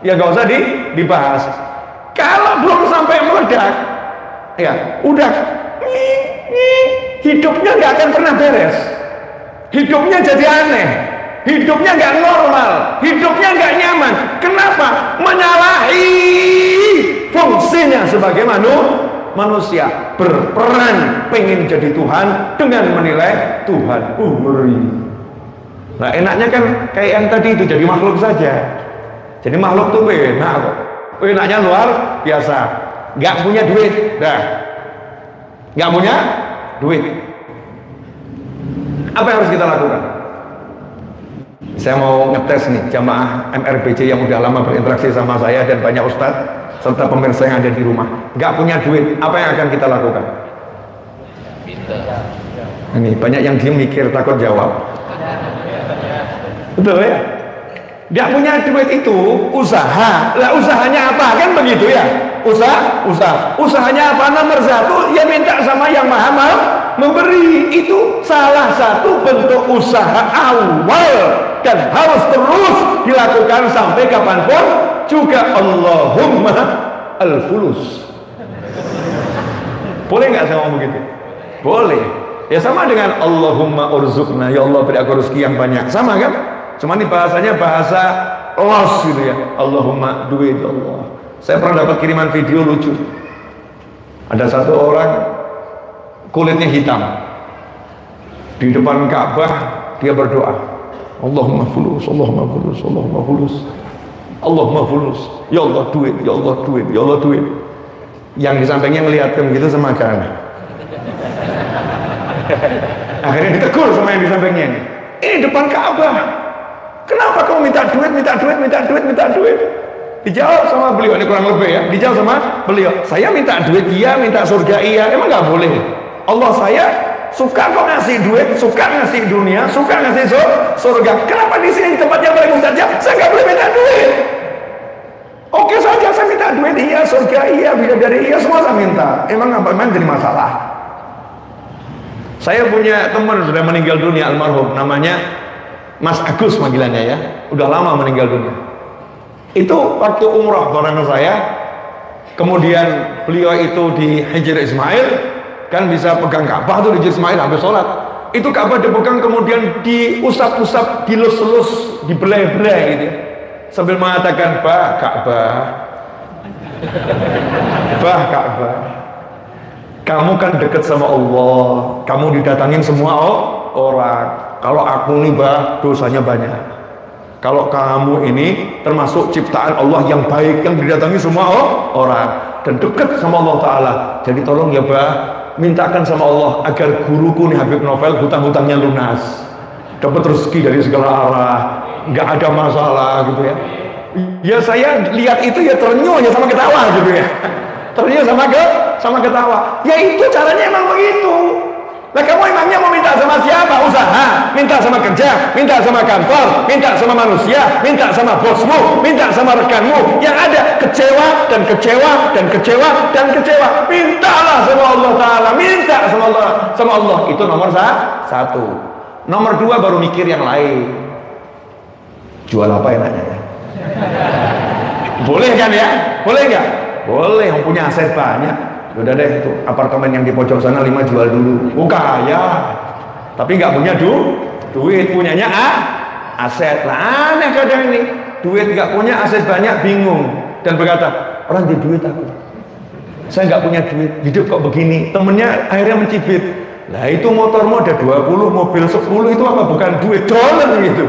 Ya nggak usah dibahas. Kalau belum sampai meledak, ya udah, hidupnya nggak akan pernah beres. Hidupnya jadi aneh. Hidupnya nggak normal. Hidupnya nggak nyaman. Kenapa? Menyalahi fungsinya sebagai manusia, berperan pengen jadi Tuhan dengan menilai Tuhan. Ngeri. Nah enaknya kan kayak yang tadi itu, jadi makhluk saja. Jadi makhluk tuh enak kok. Enaknya luar biasa. Nggak punya duit, dah. Nggak punya duit. Apa yang harus kita lakukan? Saya mau ngetes nih jamaah MRBC yang udah lama berinteraksi sama saya dan banyak ustadz serta pemirsa yang ada di rumah. Nggak punya duit, apa yang akan kita lakukan? Ini banyak yang diem mikir takut jawab. Betul ya? Nggak punya duit itu usaha. Lah usahanya apa? Kan begitu ya? Usaha. Usahanya apa? Nomor satu, ya minta sama yang maha memberi. Itu salah satu bentuk usaha awal dan harus terus dilakukan sampai kapanpun juga. Allahumma al-fulus. Boleh nggak saya ngomong begitu? Boleh. Ya sama dengan Allahumma urzuqna, ya Allah beri aku rezeki yang banyak. Sama kan? Cuma ini bahasanya bahasa los gitu ya. Allahumma duit ya Allah. Saya pernah dapat kiriman video lucu. Ada satu orang kulitnya hitam. Di depan Ka'bah dia berdoa. Allahumma fulus, Allahumma fulus, Allahumma fulus. Allahumma fulus. Ya Allah duit, ya Allah duit, ya Allah duit. Yang di sampingnya ngeliatin gitu semakan. Akhirnya ditegur sama yang di sampingnya ini. Ini depan Ka'bah. Kenapa kamu minta duit, minta duit, minta duit, minta duit? Dijawab sama beliau, ini kurang lebih ya. Dijawab sama beliau, saya minta duit iya, minta surga iya. Emang nggak boleh? Allah saya suka kok ngasih duit, suka ngasih dunia, suka ngasih surga. Kenapa di sini tempat yang paling mustajab saya nggak boleh minta duit? Oke saja saya minta duit iya, surga iya, bidadari iya, semua saya minta. Emang apa jadi masalah? Saya punya teman sudah meninggal dunia, almarhum, namanya Mas Agus panggilannya ya, udah lama meninggal dunia. Itu waktu umrah bareng saya, kemudian beliau itu di Hijr Ismail, kan bisa pegang Ka'bah tuh di Hijr Ismail habis sholat. Itu Ka'bah dipegang kemudian diusap-usap, dilus-lus, dibelai-belai gitu ya. Sambil mengatakan, Bah Ka'bah, Bah Ka'bah, kamu kan dekat sama Allah, kamu didatangin semua orang. Kalau aku nih Bah, dosanya banyak. Kalau kamu ini termasuk ciptaan Allah yang baik, yang didatangi semua orang. dan dekat sama Allah Ta'ala. Jadi tolong ya Bah, mintakan sama Allah agar guruku nih Habib Novel hutang-hutangnya lunas, dapat rezeki dari segala arah, nggak ada masalah gitu ya. Ya saya lihat itu ya terenyuh ya sama ketawa gitu ya, terenyuh sama ketawa. Ya itu caranya emang begitu. Nah kamu emangnya mau minta sama siapa? Usaha, minta sama kerja, minta sama kantor, minta sama manusia, minta sama bosmu, minta sama rekanmu. Yang ada kecewa dan kecewa dan kecewa dan kecewa. Mintalah sama Allah Ta'ala, minta sama Allah. Itu nomor satu. Nomor dua baru mikir yang lain. Jual apa enaknya ya? Boleh kan ya? Boleh nggak? Boleh, yang punya aset banyak. Udah deh, itu apartemen yang di pojok sana 5 jual dulu. Oh kaya, tapi nggak punya duit, punyanya aset. Lah aneh kadang ini, duit nggak punya, aset banyak, bingung dan berkata, orang di duit aku, saya nggak punya duit, hidup kok begini. Temennya akhirnya mencibir, lah itu motormu ada 20, mobil 10, itu apa bukan duit, dolar gitu.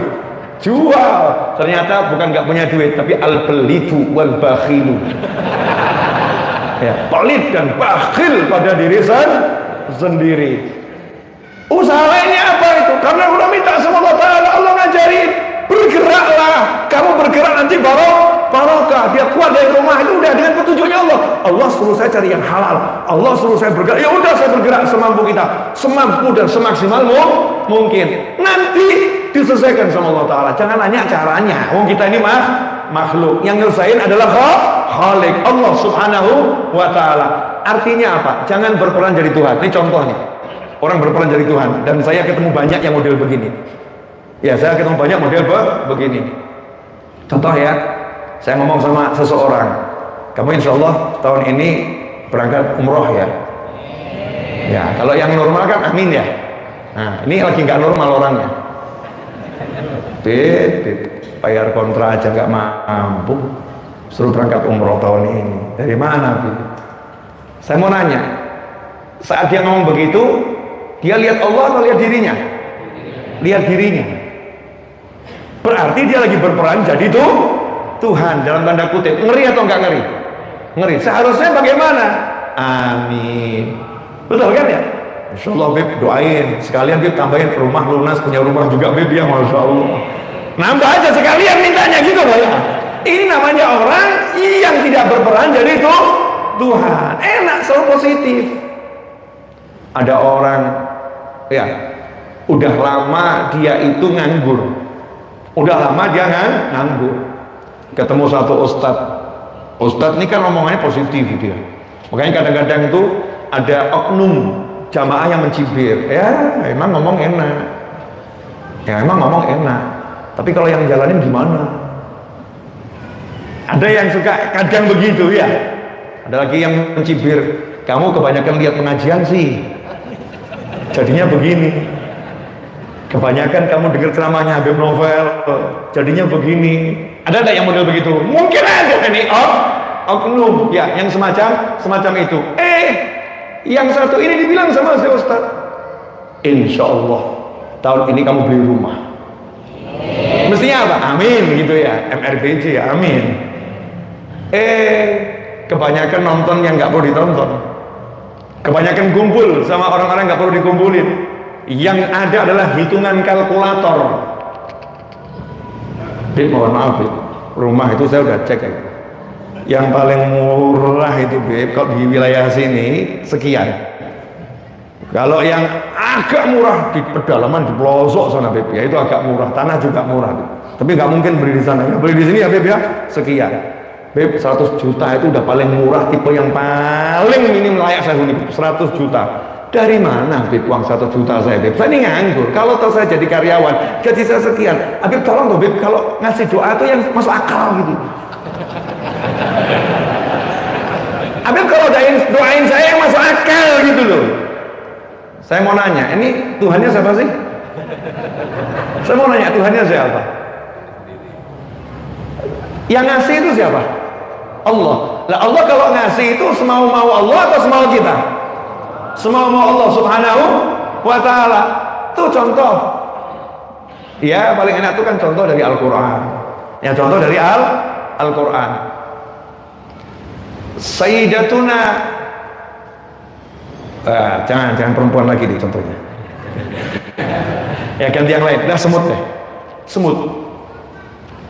Jual, ternyata bukan nggak punya duit, tapi al-belitu wal bakhilu. Ya, pelit dan bakhil pada diri sendiri. Usaha lainnya apa itu? Karena udah minta sama Allah Ta'ala, Allah ngajarin, bergeraklah. Kamu bergerak nanti barokah. Dia keluar dari rumah itu udah dengan petunjuknya Allah. Allah suruh saya cari yang halal. Allah suruh saya bergerak. Ya udah saya bergerak semampu kita, semampu dan semaksimal mungkin. Nanti diselesaikan sama Allah Ta'ala. Jangan nanya caranya. Kita ini makhluk. Yang nyelesain adalah Khalik, Allah Subhanahu wa Ta'ala. Artinya apa? Jangan berperan jadi Tuhan. Ini contohnya, orang berperan jadi Tuhan. Dan saya ketemu banyak yang model begini. Ya, saya ketemu banyak model begini. Contoh ya, saya ngomong sama seseorang, kamu insya Allah tahun ini berangkat umroh ya. Ya, kalau yang normal kan amin ya. Nah, ini lagi nggak normal orangnya. Bayar kontra aja nggak mampu, suruh berangkat umroh tahun ini. Dari mana? Saya mau nanya, saat dia ngomong begitu, dia lihat Allah atau lihat dirinya? Lihat dirinya. Berarti dia lagi berperan jadi Tuhan dalam tanda kutip. Ngeri atau enggak ngeri? Ngeri. Seharusnya bagaimana? Amin. Betul kan ya? Insya Allah Beb doain. Sekalian Beb tambahin rumah lunas, punya rumah juga Beb ya, Masya Allah. Nambah aja sekalian mintanya gitu loh ya. Ini namanya orang yang tidak berperan jadi Tuhan. Enak, selalu positif. Ada orang ya, udah lama dia itu nganggur. Udah lama dia nganggur. Ketemu satu ustadz ini kan omongannya positif dia. Makanya kadang-kadang itu ada oknum jamaah yang mencibir. Ya emang ngomong enak. Ya emang ngomong enak. Tapi kalau yang jalanin gimana? Ada yang suka kadang begitu ya. Ada lagi yang mencibir, kamu kebanyakan lihat pengajian sih, jadinya begini. Kebanyakan kamu dengar ceramahnya Habib Novel, jadinya begini. Ada yang model begitu? Mungkin ada ini oknum ya, yang semacam itu. Yang satu ini dibilang sama si Ustaz, insya Allah tahun ini kamu beli rumah. Mestinya apa? Amin gitu ya, MRBJ ya, amin. Kebanyakan nonton yang nggak perlu ditonton, kebanyakan kumpul sama orang-orang nggak perlu dikumpulin. Yang ada adalah hitungan kalkulator. Bib, mohon maaf Bib, rumah itu saya udah cek ya. Yang paling murah itu Bib, kalau di wilayah sini sekian. Kalau yang agak murah di pedalaman di pelosok sana Bib, ya itu agak murah. Tanah juga murah Bib. Tapi nggak mungkin beli di sana. Ya beli di sini ya Bib ya, sekian. Beb, 100 juta itu udah paling murah, tipe yang paling minim layak saya huni. 100 juta. Dari mana Beb uang 1 juta saya Beb? Saya ini nganggur. Kalau tahu saya jadi karyawan, gaji saya sekian. Beb tolong tuh Beb, kalau ngasih doa itu yang masuk akal gitu. Beb kalau doain saya yang masuk akal gitu loh. Saya mau nanya, ini Tuhannya siapa sih? Saya mau nanya, Tuhannya siapa? Yang ngasih itu siapa? Allah. Lah Allah kalau ngasih itu semau-mau Allah atau semau kita? Semau-mau Allah Subhanahu wa Ta'ala. Itu contoh. Ya paling enak itu kan contoh dari Al-Quran. Ya contoh dari Al-Quran. Sayyidatuna, jangan perempuan lagi nih contohnya. Ya ganti yang lain. Nah, semut deh.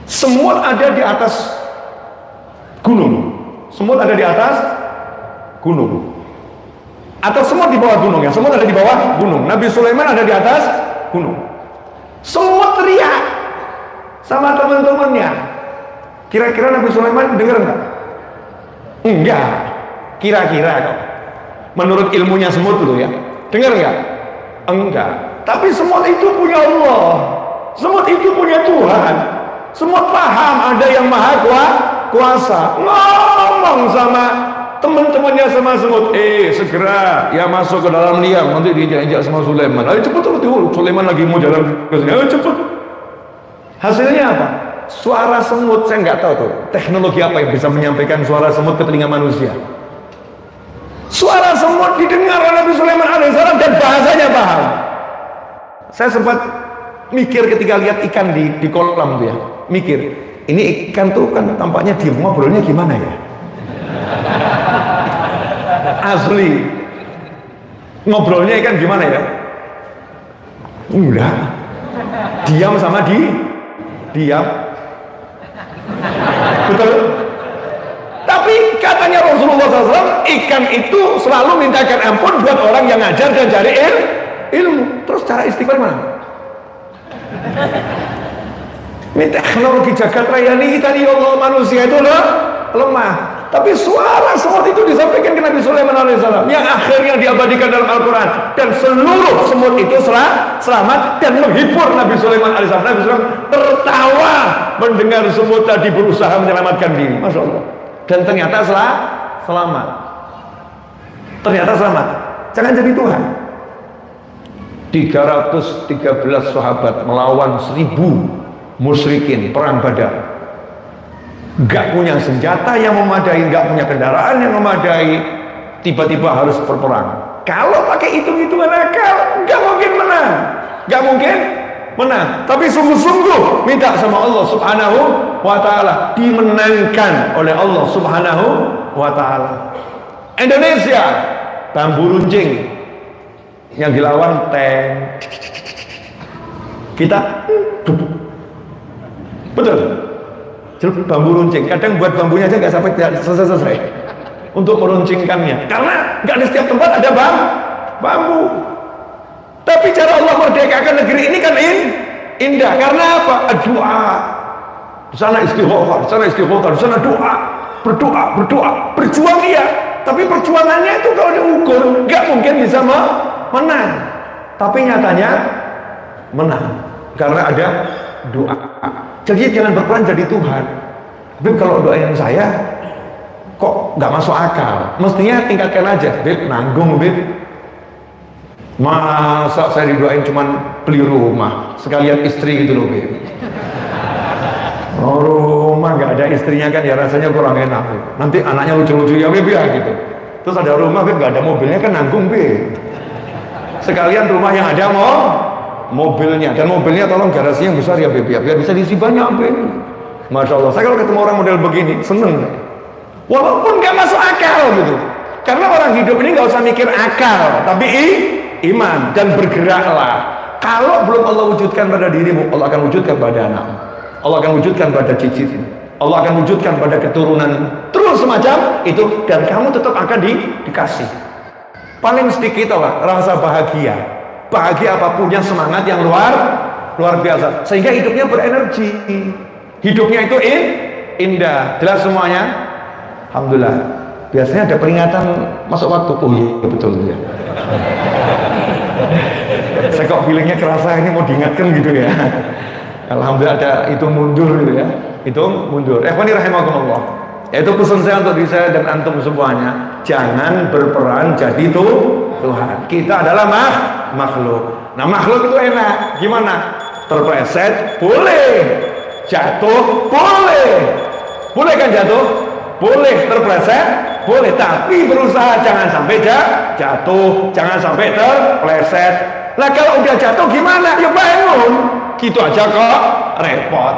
Semut ada di atas gunung. Semut ada di atas gunung. Atau semut di bawah gunung ya. Semut ada di bawah gunung. Nabi Sulaiman ada di atas gunung. Semut teriak sama teman-temannya. Kira-kira Nabi Sulaiman dengar nggak? Enggak. Kira-kira kok. Menurut ilmunya semut dulu ya. Dengar nggak? Enggak. Tapi semut itu punya Allah. Semut itu punya Tuhan. Semut paham ada yang maha kuasa. Ngomong sama teman-temannya sama semut, segera ya masuk ke dalam liang, nanti diinjak-injak sama Sulaiman. Ayo cepet, Sulaiman lagi mau jalan ke sini. Ayo cepet. Hasilnya apa? Suara semut, saya nggak tahu tuh teknologi apa yang bisa menyampaikan suara semut ke telinga manusia. Suara semut didengar oleh Nabi Sulaiman alaihissalam dan bahasanya paham. Saya sempat mikir ketika lihat ikan di kolam tuh ya, mikir ini ikan tuh kan tampaknya diem, ngobrolnya gimana ya? Asli ngobrolnya ikan gimana ya? Enggak, diam sama diam. Betul. Tapi katanya Rasulullah SAW, ikan itu selalu mintakan ampun buat orang yang ngajar dan cari ilmu. Terus cara istighfar mana? Ini teknologi jagat raya ini kita nih, Allah, manusia itu lemah. Tapi suara semut itu disampaikan ke Nabi Sulaiman alaihissalam yang akhirnya diabadikan dalam Al-Quran, dan seluruh semut itu selamat dan menghibur Nabi Sulaiman alaihissalam. Nabi Sulaiman tertawa mendengar semut tadi berusaha menyelamatkan diri. Masya Allah. Dan ternyata selamat. Ternyata selamat. Jangan jadi Tuhan. 313 sahabat melawan 1000 musyrikin perang Badar. Gak punya senjata yang memadai, gak punya kendaraan yang memadai, tiba-tiba harus berperang. Kalau pakai hitung-hitungan akal, gak mungkin menang. Tapi sungguh-sungguh minta sama Allah Subhanahu wa ta'ala, dimenangkan oleh Allah Subhanahu wa ta'ala. Indonesia, bambu runcing yang dilawan tank. Kita betul, bambu runcing. Kadang buat bambunya aja nggak sampai selesai untuk meruncingkannya, karena nggak di setiap tempat ada bambu. Tapi cara Allah merdekakan negeri ini kan indah. Karena apa? Doa. Di sana istighfar, di sana istighfar, di sana berdoa, berjuang iya. Tapi perjuangannya itu kalau diukur nggak mungkin bisa menang. Tapi nyatanya menang karena ada doa. Jadi jangan berperan jadi Tuhan. Beb, kalau doain saya kok nggak masuk akal, mestinya tingkatkan aja. Beb, nanggung Beb. Masa saya didoain cuman beli rumah sekalian istri gitu loh Beb. Oh, rumah nggak ada istrinya kan ya rasanya kurang enak Beb. Nanti anaknya lucu-lucu ya Beb ya gitu. Terus ada rumah Beb, nggak ada mobilnya kan nanggung Beb. Sekalian rumah yang ada mobilnya, dan mobilnya tolong garasinya yang besar ya Beb ya, biar bisa diisi banyak Beb. Masya Allah, saya kalau ketemu orang model begini seneng, walaupun gak masuk akal gitu. Karena orang hidup ini gak usah mikir akal, tapi iman, dan bergeraklah. Kalau belum Allah wujudkan pada dirimu, Allah akan wujudkan pada anakmu, Allah akan wujudkan pada cicitmu, Allah akan wujudkan pada keturunan, terus semacam itu, dan kamu tetap akan dikasih. Paling sedikit lah rasa bahagia apapun, yang semangat yang luar biasa, sehingga hidupnya berenergi, hidupnya itu indah. Jelas semuanya? Alhamdulillah. Biasanya ada peringatan masuk waktu. Oh iya betul ya. Saya kok feelingnya kerasa ini mau diingatkan gitu ya. Alhamdulillah ada itu mundur gitu ya. Itu mundur. Ikhwani rahimakumullah. Itu pesan saya untuk diri saya dan antum semuanya. Jangan berperan jadi Tuhan. Kita adalah makhluk. Nah makhluk itu enak. Gimana? Terpleset boleh, jatuh boleh kan jatuh? Boleh, terpleset boleh, tapi berusaha jangan sampai jatuh, jangan sampai terpleset. Nah kalau udah jatuh gimana? Ya bangun. Gitu aja kok repot.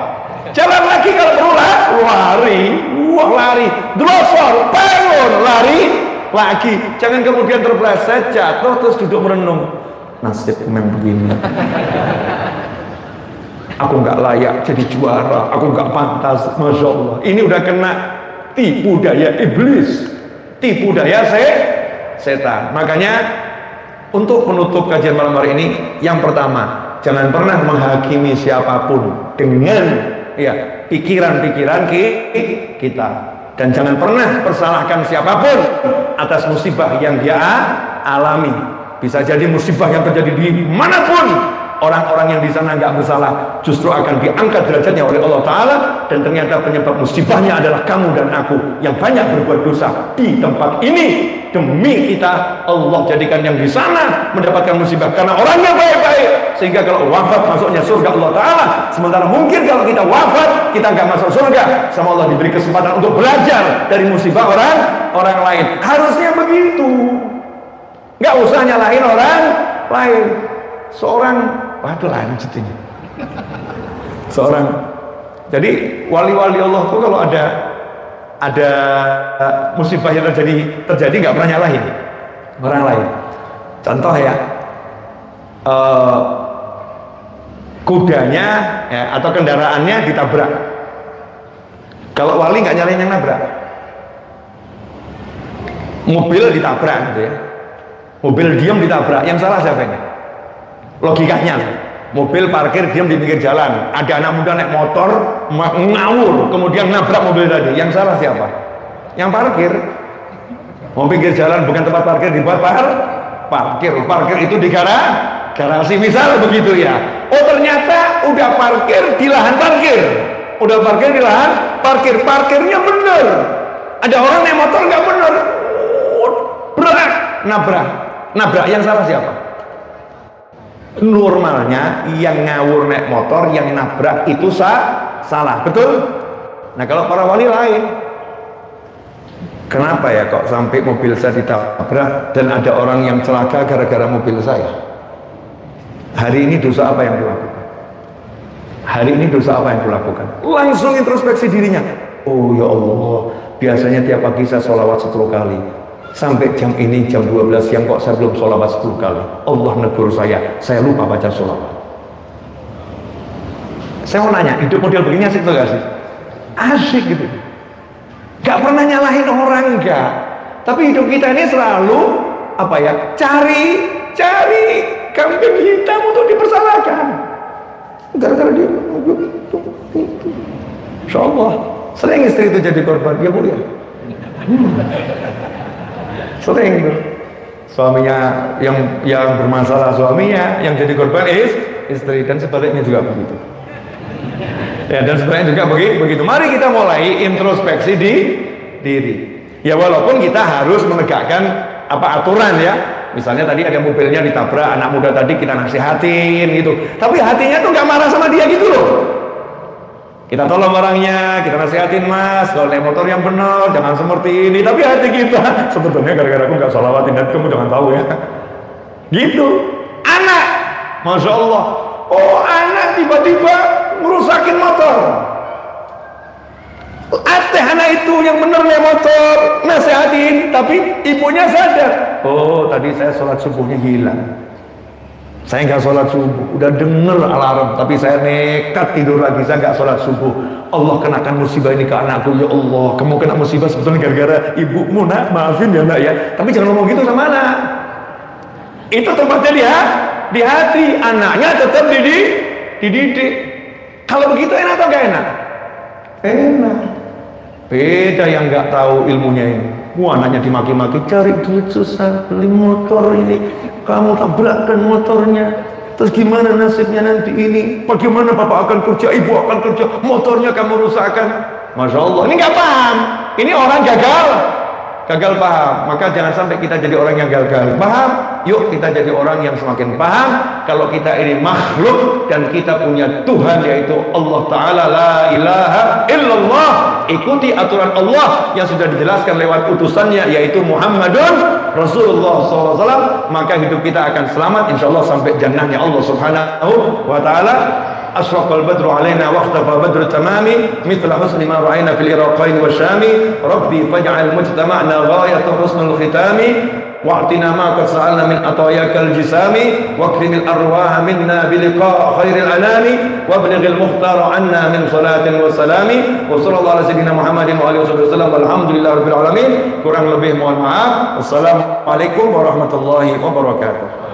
Jalan lagi kalau perlu lari. Wah, lari. Drosor, bangun, lari lagi. Jangan kemudian terpleset, jatuh terus duduk merenung. Nasib memang begini. Aku nggak layak jadi juara, aku nggak pantas. Masya Allah, ini udah kena tipu daya iblis, tipu daya setan. Makanya untuk menutup kajian malam hari ini, yang pertama, jangan pernah menghakimi siapapun dengan pikiran-pikiran kita, dan jangan pernah persalahkan siapapun atas musibah yang dia alami. Bisa jadi musibah yang terjadi di manapun, orang-orang yang di sana nggak bersalah justru akan diangkat derajatnya oleh Allah Ta'ala, dan ternyata penyebab musibahnya adalah kamu dan aku yang banyak berbuat dosa di tempat ini. Demi kita, Allah jadikan yang di sana mendapatkan musibah karena orangnya baik-baik, sehingga kalau wafat masuknya surga Allah Ta'ala. Sementara mungkin kalau kita wafat, kita nggak masuk surga, sama Allah diberi kesempatan untuk belajar dari musibah orang lain. Harusnya begitu, nggak usah nyalahin orang lain. Seorang, waduh lanjut ini. Seorang, jadi wali-wali Allah itu kalau ada musibah yang terjadi nggak pernah nyalahin orang lain. Contoh ya, kudanya atau kendaraannya ditabrak. Kalau wali nggak nyalahin yang nabrak. Mobil ditabrak gitu ya. Mobil diam ditabrak, yang salah siapa ini? Logikanya, mobil parkir diam di pinggir jalan, ada anak muda naik motor ngawur kemudian nabrak mobil tadi, yang salah siapa? Yang parkir. Mau pinggir jalan bukan tempat parkir, dibuat parkir itu di garasi misal begitu ya. Oh ternyata udah parkir di lahan parkir, parkirnya bener, ada orang naik motor nggak bener, berat nabrak, yang salah siapa? Normalnya yang ngawur naik motor, yang nabrak itu salah, betul? Nah kalau para wali lain, kenapa ya kok sampai mobil saya ditabrak dan ada orang yang celaka gara-gara mobil saya? Hari ini dosa apa yang kulakukan? Langsung introspeksi dirinya. Oh ya Allah, biasanya tiap pagi saya sholawat 10 kali. Sampai jam ini jam 12 siang kok saya belum sholawat 10 kali. Allah negur saya lupa baca sholawat. Saya mau nanya, hidup model begini asik tuh gak sih? Asik gitu. Gak pernah nyalahin orang, enggak. Tapi hidup kita ini selalu cari kambing hitam untuk dipersalahkan. Gara-gara dia begitu. Insya Allah sering istri itu jadi korban, ya mulia. Sering tuh suaminya yang bermasalah, suaminya yang jadi korban istri, dan sebaliknya juga begitu ya, dan sebaliknya juga begitu. Mari kita mulai introspeksi di diri ya, walaupun kita harus menegakkan aturan ya. Misalnya tadi ada mobilnya ditabrak anak muda tadi, kita nasihatin gitu, tapi hatinya tuh nggak marah sama dia gitu loh. Kita tolong orangnya, kita nasihatin, mas kalau naik motor yang benar, jangan seperti ini. Tapi hati kita sebetulnya gara-gara aku nggak sholawatin, dan kamu jangan tahu ya gitu. Anak, Masya Allah, oh anak tiba-tiba merusakin motor. Anak itu yang benar naik motor, nasihatin, tapi ibunya sadar, oh tadi saya sholat subuhnya hilang, saya nggak sholat subuh, udah denger alarm, tapi saya nekat tidur lagi, saya nggak sholat subuh. Allah kenakan musibah ini ke anakku, ya Allah, kamu kena musibah sebetulnya gara-gara ibumu, nak, maafin ya nak ya. Tapi jangan ngomong gitu sama anak. Itu tempatnya di hati, anaknya tetap dididik. Kalau begitu enak atau nggak enak? Enak. Beda yang nggak tahu ilmunya ini. Wah, anaknya dimaki-maki, cari duit susah, beli motor ini, kamu tabrakkan motornya, terus gimana nasibnya nanti ini, bagaimana bapak akan kerja, ibu akan kerja, motornya kamu rusakkan. Masya Allah, ini nggak paham, ini orang gagal paham. Maka jangan sampai kita jadi orang yang gagal paham. Yuk kita jadi orang yang semakin paham kalau kita ini makhluk dan kita punya Tuhan, yaitu Allah Ta'ala, la ilaha illallah. Ikuti aturan Allah yang sudah dijelaskan lewat utusannya, yaitu Muhammadun Rasulullah SAW. Maka hidup kita akan selamat insya Allah sampai jannahnya Allah Subhanahu wa Ta'ala. asyraqal badru alaina wa ikhtafa badru tamami mithla husni ma ra'ayna fil iraqain wa syami rabbi faj'al mujtama'na ghayata husnul khitami wa'tina ma qad sa'alna min atayakal jisami wa akrimil arwaha minna biliqa khairil anami wa ablighil mukhtar anna min salatin wa salami wa sallallahu ala sayyidina Muhammadin wa alihi wasallam walhamdulillahi rabbil alamin. Kurang lebih mohon maaf. Wassalamualaikum warahmatullahi wabarakatuh.